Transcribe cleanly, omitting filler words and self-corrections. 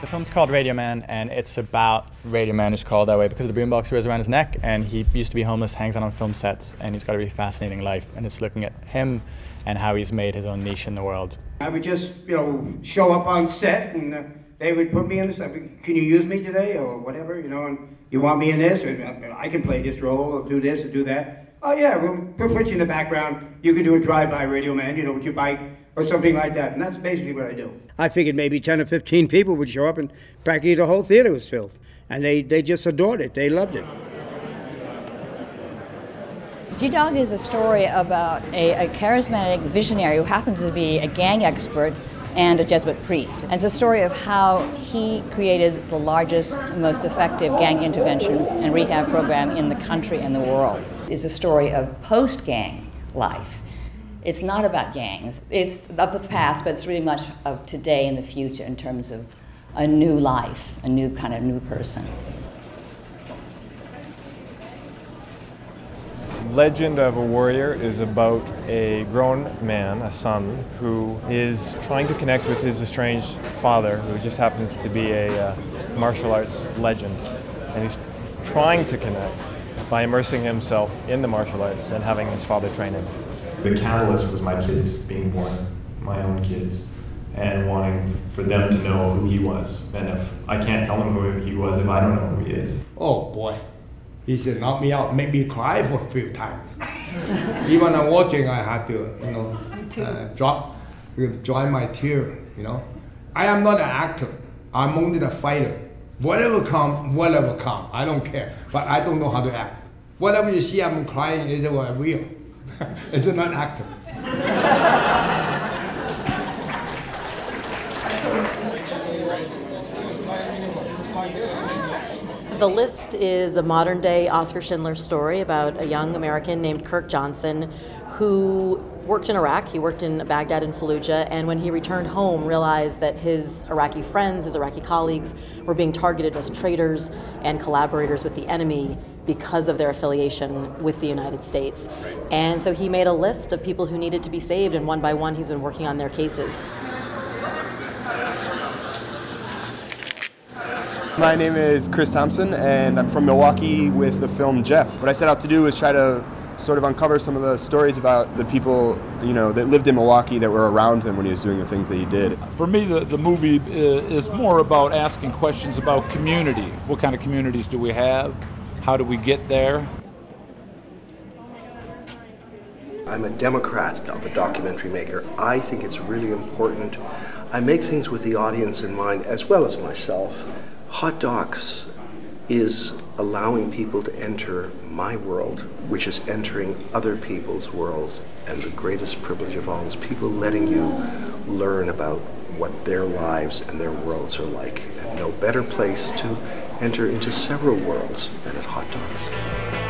film's called Radioman, and it's about Radioman, who's called that way because of the boombox he wears around his neck, and he used to be homeless, hangs out on film sets, and he's got a really fascinating life, and it's looking at him and how he's made his own niche in the world. I would just, show up on set, and they would put me in this. Can you use me today, or whatever, and you want me in this, or I can play this role, or do this, or do that. Oh yeah, we'll put you in the background. You can do a drive-by Radio Man, with your bike, or something like that, and that's basically what I do. I figured maybe 10 or 15 people would show up, and practically the whole theater was filled. And they just adored it. They loved it. G-Dog is a story about a charismatic visionary who happens to be a gang expert and a Jesuit priest. And it's a story of how he created the largest, most effective gang intervention and rehab program in the country and the world. It's a story of post-gang life. It's not about gangs. It's of the past, but it's really much of today and the future in terms of a new life, a new kind of new person. Legend of a Warrior is about a grown man, a son, who is trying to connect with his estranged father, who just happens to be a martial arts legend. And he's trying to connect by immersing himself in the martial arts and having his father train him. The catalyst was my kids being born, my own kids, and wanting for them to know who he was. And if I can't tell them who he was, if I don't know who he is. Oh boy. He said, knock me out, make me cry for a few times. Even I'm watching, I had to, dry my tear, I am not an actor. I'm only the fighter. Whatever come, I don't care. But I don't know how to act. Whatever you see I'm crying is real. It's not actor. The List is a modern-day Oscar Schindler story about a young American named Kirk Johnson who worked in Iraq. He worked in Baghdad and Fallujah, and when he returned home realized that his Iraqi friends, his Iraqi colleagues, were being targeted as traitors and collaborators with the enemy because of their affiliation with the United States. And so he made a list of people who needed to be saved, and one by one he's been working on their cases. My name is Chris Thompson, and I'm from Milwaukee with the film Jeff. What I set out to do was try to sort of uncover some of the stories about the people, that lived in Milwaukee that were around him when he was doing the things that he did. For me, the movie is more about asking questions about community. What kind of communities do we have? How do we get there? I'm a Democrat, not a documentary maker. I think it's really important. I make things with the audience in mind as well as myself. Hot Docs is allowing people to enter my world, which is entering other people's worlds. And the greatest privilege of all is people letting you learn about what their lives and their worlds are like. And no better place to enter into several worlds than at Hot Docs.